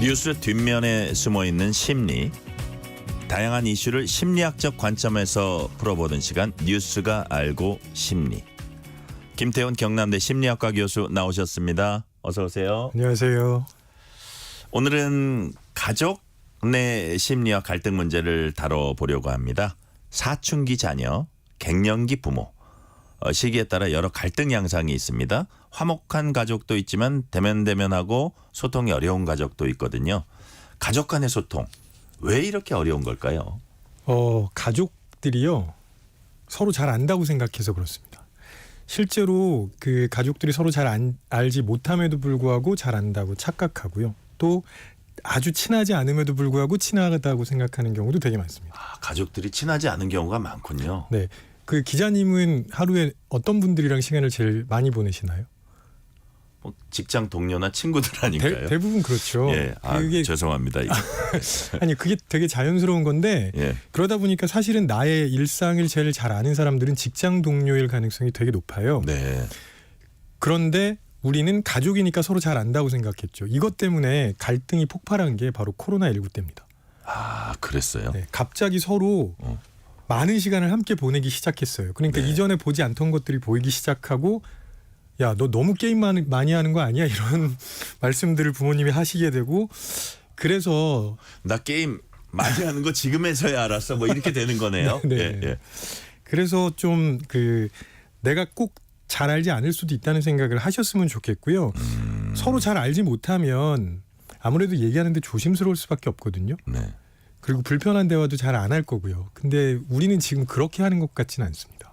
뉴스 뒷면에 숨어있는 심리, 다양한 이슈를 심리학적 관점에서 풀어보는 시간, 뉴스가 알고 심리. 김태훈 경남대 심리학과 교수 나오셨습니다. 어서 오세요. 안녕하세요. 오늘은 가족 내 심리와 갈등 문제를 다뤄보려고 합니다. 사춘기 자녀, 갱년기 부모. 시기에 따라 여러 갈등 양상이 있습니다. 화목한 가족도 있지만 대면대면하고 소통이 어려운 가족도 있거든요. 가족 간의 소통, 왜 이렇게 어려운 걸까요? 가족들이요, 서로 잘 안다고 생각해서 그렇습니다. 실제로 그 가족들이 서로 잘 알지 못함에도 불구하고 잘 안다고 착각하고요. 또 아주 친하지 않음에도 불구하고 친하다고 생각하는 경우도 되게 많습니다. 가족들이 친하지 않은 경우가 많군요. 네, 그 기자님은 하루에 어떤 분들이랑 시간을 제일 많이 보내시나요? 직장 동료나 친구들 아닌가요? 대부분 그렇죠. 예, 그게 죄송합니다. 아니, 그게 되게 자연스러운 건데 예. 그러다 보니까 사실은 나의 일상을 제일 잘 아는 사람들은 직장 동료일 가능성이 되게 높아요. 네. 그런데 우리는 가족이니까 서로 잘 안다고 생각했죠. 이것 때문에 갈등이 폭발한 게 바로 코로나19 때입니다. 그랬어요? 네, 갑자기 서로 많은 시간을 함께 보내기 시작했어요. 그러니까 네. 이전에 보지 않던 것들이 보이기 시작하고, 야, 너 너무 게임 많이 하는 거 아니야? 이런 말씀들을 부모님이 하시게 되고, 그래서 나 게임 많이 하는 거 지금에서야 알았어. 뭐 이렇게 되는 거네요. 네. 예, 예. 그래서 좀 내가 꼭 잘 알지 않을 수도 있다는 생각을 하셨으면 좋겠고요. 서로 잘 알지 못하면 아무래도 얘기하는데 조심스러울 수밖에 없거든요. 네. 그리고 불편한 대화도 잘 안 할 거고요. 근데 우리는 지금 그렇게 하는 것 같지는 않습니다.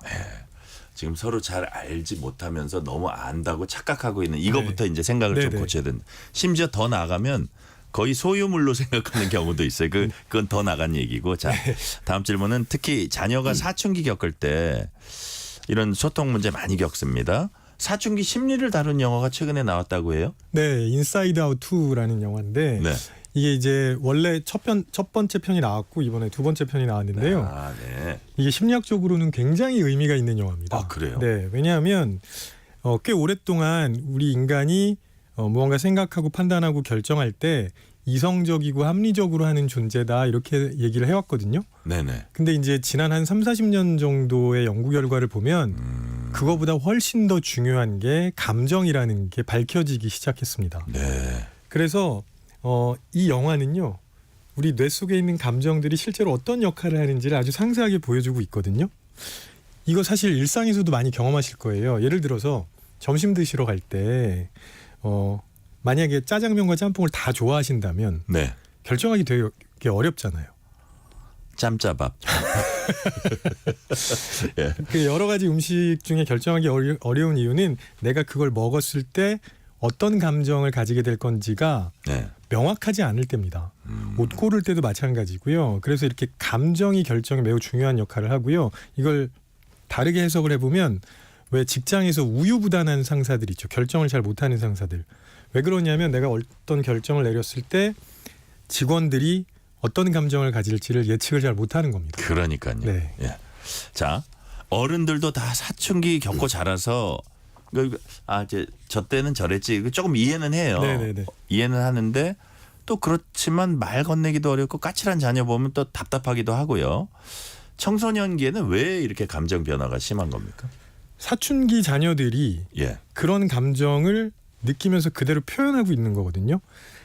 지금 서로 잘 알지 못하면서 너무 안다고 착각하고 있는 이거부터 이제 생각을 좀 네네. 고쳐야 된다. 심지어 더 나가면 거의 소유물로 생각하는 경우도 있어요. 그건 더 나간 얘기고. 자, 다음 질문은 특히 자녀가 사춘기 겪을 때 이런 소통 문제 많이 겪습니다. 사춘기 심리를 다룬 영화가 최근에 나왔다고 해요? 네, 인사이드 아웃 2라는 영화인데 네. 이게 이제 원래 첫 번째 편이 나왔고 이번에 두 번째 편이 나왔는데요. 네. 이게 심리학적으로는 굉장히 의미가 있는 영화입니다. 그래요? 네, 왜냐하면 꽤 오랫동안 우리 인간이 무언가 생각하고 판단하고 결정할 때 이성적이고 합리적으로 하는 존재다, 이렇게 얘기를 해왔거든요. 네네. 근데 이제 지난 한 30-40년 정도의 연구 결과를 보면 그거보다 훨씬 더 중요한 게 감정이라는 게 밝혀지기 시작했습니다. 네. 그래서 이 영화는요, 우리 뇌 속에 있는 감정들이 실제로 어떤 역할을 하는지를 아주 상세하게 보여주고 있거든요. 이거 사실 일상에서도 많이 경험하실 거예요. 예를 들어서 점심 드시러 갈 때 만약에 짜장면과 짬뽕을 다 좋아하신다면 네. 결정하기 되게 어렵잖아요. 짬짜밥. 예. 그 여러 가지 음식 중에 결정하기 어려운 이유는 내가 그걸 먹었을 때 어떤 감정을 가지게 될 건지가 네. 명확하지 않을 때입니다. 옷 고를 때도 마찬가지고요. 그래서 이렇게 감정이 결정에 매우 중요한 역할을 하고요. 이걸 다르게 해석을 해보면, 왜 직장에서 우유부단한 상사들 있죠. 결정을 잘 못하는 상사들. 왜 그러냐면 내가 어떤 결정을 내렸을 때 직원들이 어떤 감정을 가질지를 예측을 잘 못하는 겁니다. 그러니까요. 네. 예. 자, 어른들도 다 사춘기 겪고 자라서 이제 저 때는 저랬지, 조금 이해는 해요. 네네네. 이해는 하는데 또 그렇지만 말 건네기도 어렵고 까칠한 자녀 보면 또 답답하기도 하고요. 청소년기에는 왜 이렇게 감정 변화가 심한 겁니까? 사춘기 자녀들이 예. 그런 감정을 느끼면서 그대로 표현하고 있는 거거든요.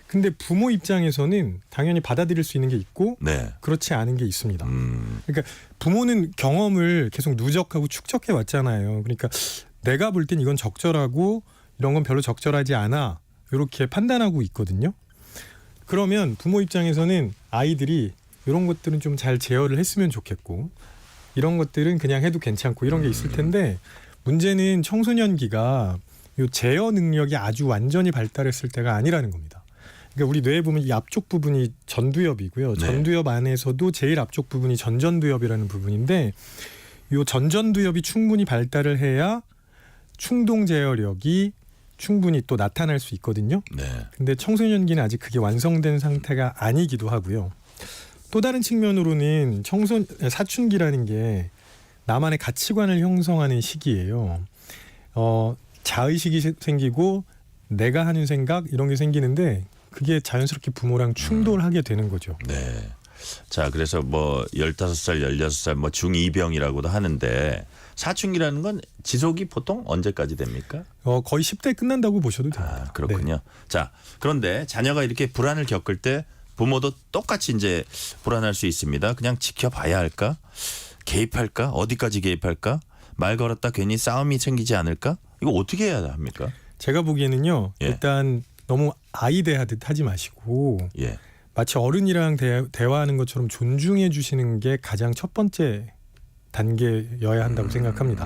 근데 부모 입장에서는 당연히 받아들일 수 있는 게 있고 네. 그렇지 않은 게 있습니다. 그러니까 부모는 경험을 계속 누적하고 축적해 왔잖아요. 그러니까 내가 볼 땐 이건 적절하고 이런 건 별로 적절하지 않아, 이렇게 판단하고 있거든요. 그러면 부모 입장에서는 아이들이 이런 것들은 좀 잘 제어를 했으면 좋겠고 이런 것들은 그냥 해도 괜찮고 이런 게 있을 텐데, 문제는 청소년기가 이 제어 능력이 아주 완전히 발달했을 때가 아니라는 겁니다. 그러니까 우리 뇌에 보면 이 앞쪽 부분이 전두엽이고요. 네. 전두엽 안에서도 제일 앞쪽 부분이 전전두엽이라는 부분인데, 이 전전두엽이 충분히 발달을 해야 충동 제어력이 충분히 또 나타날 수 있거든요. 네. 근데 청소년기는 아직 그게 완성된 상태가 아니기도 하고요. 또 다른 측면으로는 사춘기라는 게 나만의 가치관을 형성하는 시기예요. 자의식이 생기고 내가 하는 생각 이런 게 생기는데 그게 자연스럽게 부모랑 충돌하게 되는 거죠. 네. 자, 그래서 뭐 15살, 16살 뭐 중2병이라고도 하는데 사춘기라는 건 지속이 보통 언제까지 됩니까? 거의 10대 끝난다고 보셔도 됩니다. 아, 그렇군요. 자, 그런데 자녀가 이렇게 불안을 겪을 때 부모도 똑같이 이제 불안할 수 있습니다. 그냥 지켜봐야 할까? 개입할까? 어디까지 개입할까? 말 걸었다 괜히 싸움이 생기지 않을까? 이거 어떻게 해야 합니까? 제가 보기에는요. 예. 일단 너무 아이 대하듯 하지 마시고 예. 마치 어른이랑 대화하는 것처럼 존중해 주시는 게 가장 첫 번째 단계여야 한다고 생각합니다.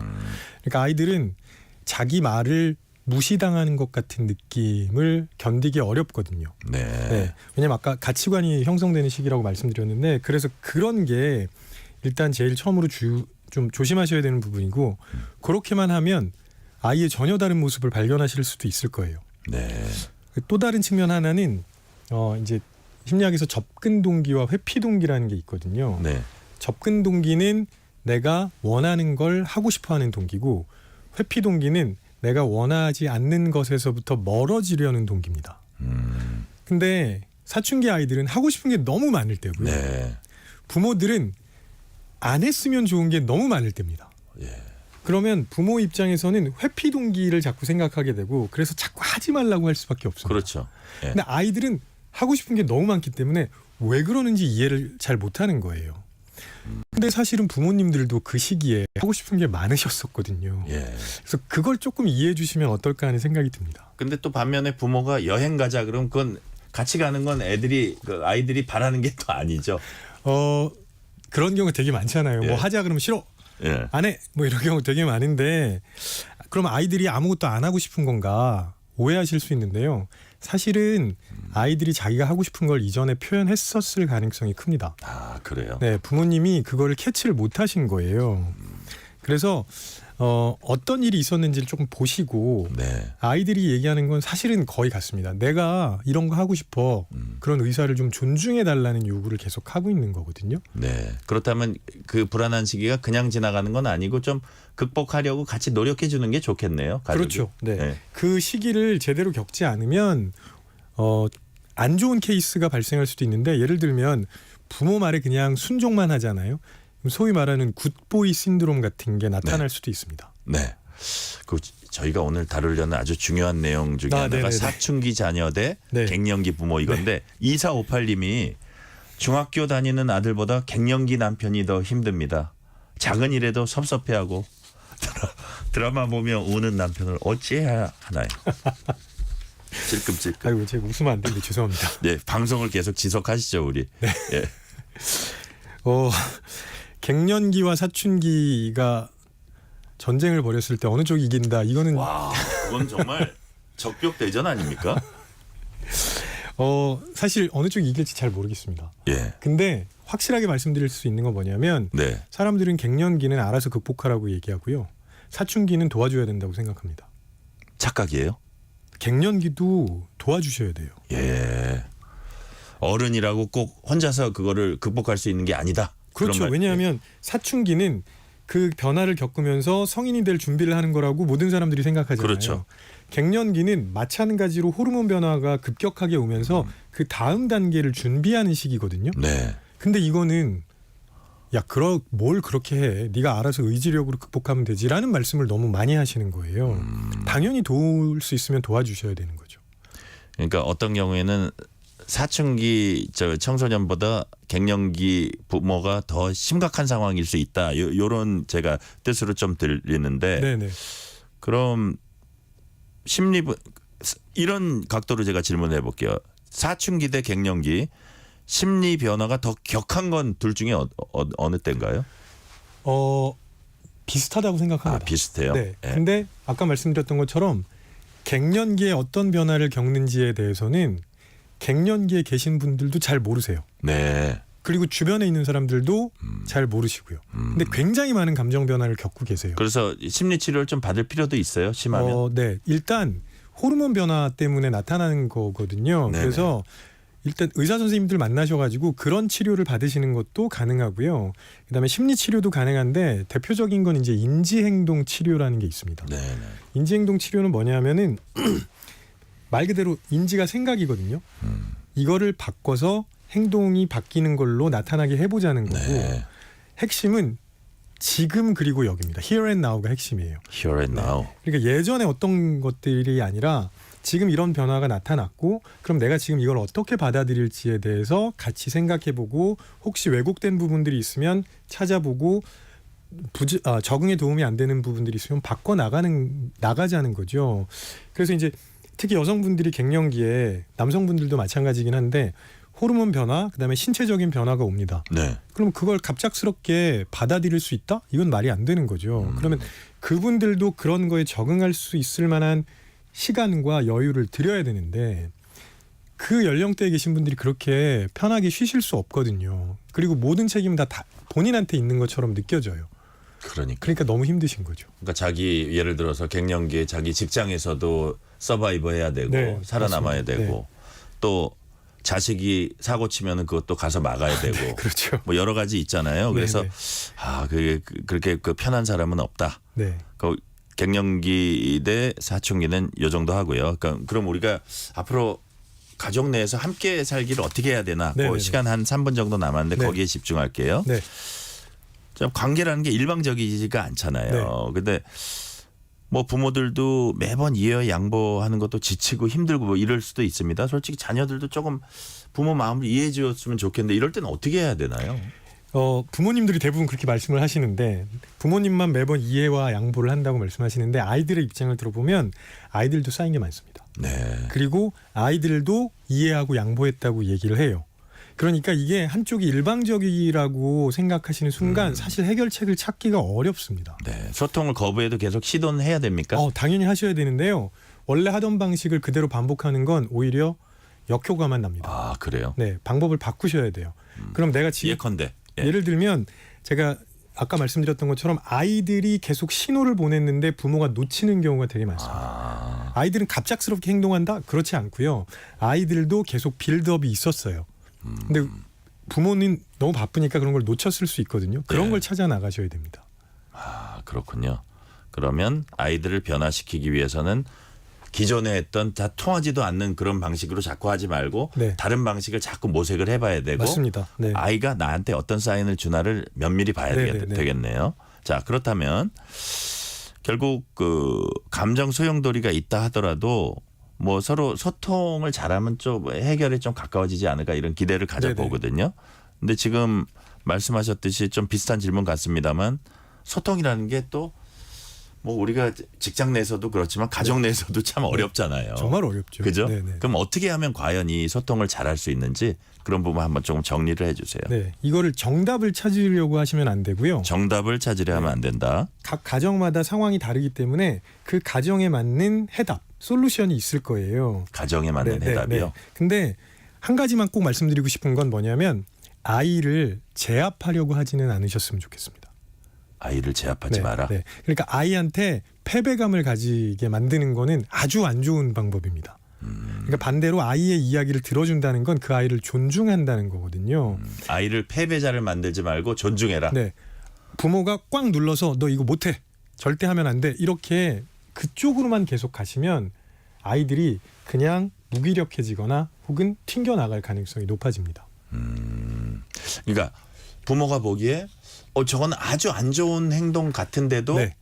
그러니까 아이들은 자기 말을 무시당하는 것 같은 느낌을 견디기 어렵거든요. 네. 네. 왜냐면 아까 가치관이 형성되는 시기라고 말씀드렸는데 그래서 그런 게 일단 제일 처음으로 좀 조심하셔야 되는 부분이고 그렇게만 하면 아이의 전혀 다른 모습을 발견하실 수도 있을 거예요. 네. 또 다른 측면 하나는 이제 심리학에서 접근 동기와 회피 동기라는 게 있거든요. 네. 접근 동기는 내가 원하는 걸 하고 싶어하는 동기고 회피 동기는 내가 원하지 않는 것에서부터 멀어지려는 동기입니다. 근데 사춘기 아이들은 하고 싶은 게 너무 많을 때고요. 네. 부모들은 안 했으면 좋은 게 너무 많을 때입니다. 예. 그러면 부모 입장에서는 회피 동기를 자꾸 생각하게 되고 그래서 자꾸 하지 말라고 할 수밖에 없습니다. 그렇죠. 예. 근데 아이들은 하고 싶은 게 너무 많기 때문에 왜 그러는지 이해를 잘 못하는 거예요. 근데 사실은 부모님들도 그 시기에 하고 싶은 게 많으셨었거든요. 예. 그래서 그걸 조금 이해해 주시면 어떨까 하는 생각이 듭니다. 근데 또 반면에 부모가 여행 가자 그러면 그건 같이 가는 건 아이들이 바라는 게 또 아니죠. 그런 경우가 되게 많잖아요. 예. 뭐 하자 그러면 싫어. 예. 안 해. 뭐 이런 경우 되게 많은데 그럼 아이들이 아무것도 안 하고 싶은 건가 오해하실 수 있는데요. 사실은 아이들이 자기가 하고 싶은 걸 이전에 표현했었을 가능성이 큽니다. 아, 그래요? 네, 부모님이 그거를 캐치를 못 하신 거예요. 그래서 어떤 일이 있었는지를 조금 보시고 네. 아이들이 얘기하는 건 사실은 거의 같습니다. 내가 이런 거 하고 싶어. 그런 의사를 좀 존중해 달라는 요구를 계속 하고 있는 거거든요. 네. 그렇다면 그 불안한 시기가 그냥 지나가는 건 아니고 좀 극복하려고 같이 노력해 주는 게 좋겠네요. 가족이. 그렇죠. 네. 네. 그 시기를 제대로 겪지 않으면 안 좋은 케이스가 발생할 수도 있는데 예를 들면 부모 말에 그냥 순종만 하잖아요. 소위 말하는 굿보이 신드롬 같은 게 나타날 수도 있습니다. 네. 그 저희가 오늘 다루려는 아주 중요한 내용 중에 하나가 네네네. 사춘기 자녀 대 네. 갱년기 부모 이건데 2458님이 중학교 다니는 아들보다 갱년기 남편이 더 힘듭니다. 작은 일에도 섭섭해하고 드라마 보며 우는 남편을 어찌해야 하나요? 찔끔찔끔. 아이고 제가 웃으면 안 되는데 죄송합니다. 네, 방송을 계속 지속하시죠 우리. 네. 예. 갱년기와 사춘기가 전쟁을 벌였을 때 어느 쪽이 이긴다. 이거는 와, 그건 정말 적벽 대전 아닙니까? 사실 어느 쪽이 이길지 잘 모르겠습니다. 예. 근데 확실하게 말씀드릴 수 있는 건 뭐냐면 네. 사람들은 갱년기는 알아서 극복하라고 얘기하고요. 사춘기는 도와줘야 된다고 생각합니다. 착각이에요? 갱년기도 도와주셔야 돼요. 예. 어른이라고 꼭 혼자서 그거를 극복할 수 있는 게 아니다. 그렇죠. 그런 말. 왜냐하면 사춘기는 그 변화를 겪으면서 성인이 될 준비를 하는 거라고 모든 사람들이 생각하잖아요. 그렇죠. 갱년기는 마찬가지로 호르몬 변화가 급격하게 오면서 그 다음 단계를 준비하는 시기거든요. 네. 근데 이거는 뭘 그렇게 해. 네가 알아서 의지력으로 극복하면 되지라는 말씀을 너무 많이 하시는 거예요. 당연히 도울 수 있으면 도와주셔야 되는 거죠. 그러니까 어떤 경우에는 사춘기 청소년보다 갱년기 부모가 더 심각한 상황일 수 있다. 요런 제가 뜻으로 좀 들리는데 네네. 그럼 이런 각도로 제가 질문해 볼게요. 사춘기 대 갱년기 심리 변화가 더 격한 건 둘 중에 어느 때인가요? 비슷하다고 생각합니다. 아, 비슷해요. 네. 예. 근데 아까 말씀드렸던 것처럼 갱년기에 어떤 변화를 겪는지에 대해서는 갱년기에 계신 분들도 잘 모르세요. 네. 그리고 주변에 있는 사람들도 잘 모르시고요. 근데 굉장히 많은 감정 변화를 겪고 계세요. 그래서 심리 치료를 좀 받을 필요도 있어요. 심하면. 네. 일단 호르몬 변화 때문에 나타나는 거거든요. 네네. 그래서 일단 의사 선생님들 만나셔가지고 그런 치료를 받으시는 것도 가능하고요. 그다음에 심리 치료도 가능한데 대표적인 건 이제 인지행동 치료라는 게 있습니다. 네. 인지행동 치료는 뭐냐면은 말 그대로 인지가 생각이거든요. 이거를 바꿔서 행동이 바뀌는 걸로 나타나게 해보자는 거고 네. 핵심은 지금 그리고 여기입니다. Here and now가 핵심이에요. Here and now. 그러니까 예전에 어떤 것들이 아니라 지금 이런 변화가 나타났고 그럼 내가 지금 이걸 어떻게 받아들일지에 대해서 같이 생각해보고 혹시 왜곡된 부분들이 있으면 찾아보고 적응에 도움이 안 되는 부분들이 있으면 바꿔 나가자는 거죠. 그래서 이제 특히 여성분들이 갱년기에 남성분들도 마찬가지긴 한데 호르몬 변화, 그다음에 신체적인 변화가 옵니다. 네. 그럼 그걸 갑작스럽게 받아들일 수 있다? 이건 말이 안 되는 거죠. 그러면 그분들도 그런 거에 적응할 수 있을 만한 시간과 여유를 드려야 되는데 그 연령대에 계신 분들이 그렇게 편하게 쉬실 수 없거든요. 그리고 모든 책임은 다 본인한테 있는 것처럼 느껴져요. 그러니까 너무 힘드신 거죠. 그러니까 자기 예를 들어서 갱년기에 자기 직장에서도 서바이버 해야 되고 네, 살아남아야 맞습니다. 되고 또 자식이 사고 치면은 그것도 가서 막아야 되고 네, 그렇죠. 뭐 여러 가지 있잖아요. 그래서 네. 그게 그렇게 편한 사람은 없다. 네. 그 갱년기 대 사춘기는 요 정도 하고요. 그러니까 그럼 우리가 앞으로 가족 내에서 함께 살기를 어떻게 해야 되나? 네, 그 네, 시간 한 3분 정도 남았는데 네. 거기에 집중할게요. 네. 좀 관계라는 게 일방적이지가 않잖아요. 근데 뭐 부모들도 매번 이해와 양보하는 것도 지치고 힘들고 뭐 이럴 수도 있습니다. 솔직히 자녀들도 조금 부모 마음을 이해해 줬으면 좋겠는데 이럴 때는 어떻게 해야 되나요? 부모님들이 대부분 그렇게 말씀을 하시는데 부모님만 매번 이해와 양보를 한다고 말씀하시는데 아이들의 입장을 들어보면 아이들도 쌓인 게 많습니다. 네. 그리고 아이들도 이해하고 양보했다고 얘기를 해요. 그러니까 이게 한쪽이 일방적이라고 생각하시는 순간 사실 해결책을 찾기가 어렵습니다. 네. 소통을 거부해도 계속 시도는 해야 됩니까? 당연히 하셔야 되는데요. 원래 하던 방식을 그대로 반복하는 건 오히려 역효과만 납니다. 아, 그래요? 네, 방법을 바꾸셔야 돼요. 그럼 내가 지금 예컨대. 예. 예를 들면 제가 아까 말씀드렸던 것처럼 아이들이 계속 신호를 보냈는데 부모가 놓치는 경우가 되게 많습니다. 아이들은 갑작스럽게 행동한다? 그렇지 않고요. 아이들도 계속 빌드업이 있었어요. 근데 부모는 너무 바쁘니까 그런 걸 놓쳤을 수 있거든요. 그런 네. 걸 찾아 나가셔야 됩니다. 아, 그렇군요. 그러면 아이들을 변화시키기 위해서는 기존에 했던 다 통하지도 않는 그런 방식으로 자꾸 하지 말고 네. 다른 방식을 자꾸 모색을 해봐야 되고 맞습니다. 네. 아이가 나한테 어떤 사인을 주나를 면밀히 봐야 네. 되겠네요. 자, 그렇다면 결국 그 감정 소용돌이가 있다 하더라도 뭐 서로 소통을 잘하면 좀 해결에 좀 가까워지지 않을까 이런 기대를 가져보거든요. 근데 지금 말씀하셨듯이 좀 비슷한 질문 같습니다만 소통이라는 게 또 뭐 우리가 직장 내에서도 그렇지만 가정 내에서도 참 어렵잖아요. 정말 어렵죠. 그죠? 네네. 그럼 어떻게 하면 과연 이 소통을 잘할 수 있는지 그런 부분 한번 조금 정리를 해주세요. 네, 이거를 정답을 찾으려고 하시면 안 되고요. 정답을 찾으려 하면 안 된다. 각 가정마다 상황이 다르기 때문에 그 가정에 맞는 해답, 솔루션이 있을 거예요. 가정에 맞는 해답이요. 근데 한 가지만 꼭 말씀드리고 싶은 건 뭐냐면 아이를 제압하려고 하지는 않으셨으면 좋겠습니다. 아이를 제압하지 마라. 네. 그러니까 아이한테 패배감을 가지게 만드는 거는 아주 안 좋은 방법입니다. 그러니까 반대로 아이의 이야기를 들어준다는 건 그 아이를 존중한다는 거거든요. 아이를 패배자를 만들지 말고 존중해라. 네. 부모가 꽉 눌러서 너 이거 못해. 절대 하면 안 돼. 이렇게 그쪽으로만 계속 가시면 아이들이 그냥 무기력해지거나 혹은 튕겨나갈 가능성이 높아집니다. 그러니까 부모가 보기에 저건 아주 안 좋은 행동 같은데도 네.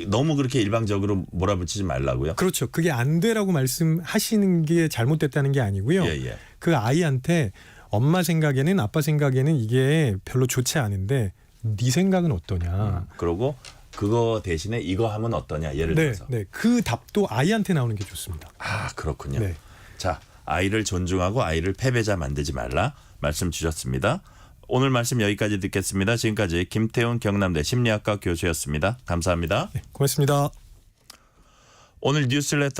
너무 그렇게 일방적으로 몰아붙이지 말라고요. 그렇죠. 그게 안 되라고 말씀하시는 게 잘못됐다는 게 아니고요. 예. 그 아이한테 엄마 생각에는 아빠 생각에는 이게 별로 좋지 않은데 네 생각은 어떠냐. 그러고 그거 대신에 이거 하면 어떠냐. 예를 들어서. 네. 그 답도 아이한테 나오는 게 좋습니다. 아, 그렇군요. 네. 자, 아이를 존중하고 아이를 패배자 만들지 말라 말씀 주셨습니다. 오늘 말씀 여기까지 듣겠습니다. 지금까지 김태훈 경남대 심리학과 교수였습니다. 감사합니다. 네, 고맙습니다. 오늘 뉴스레터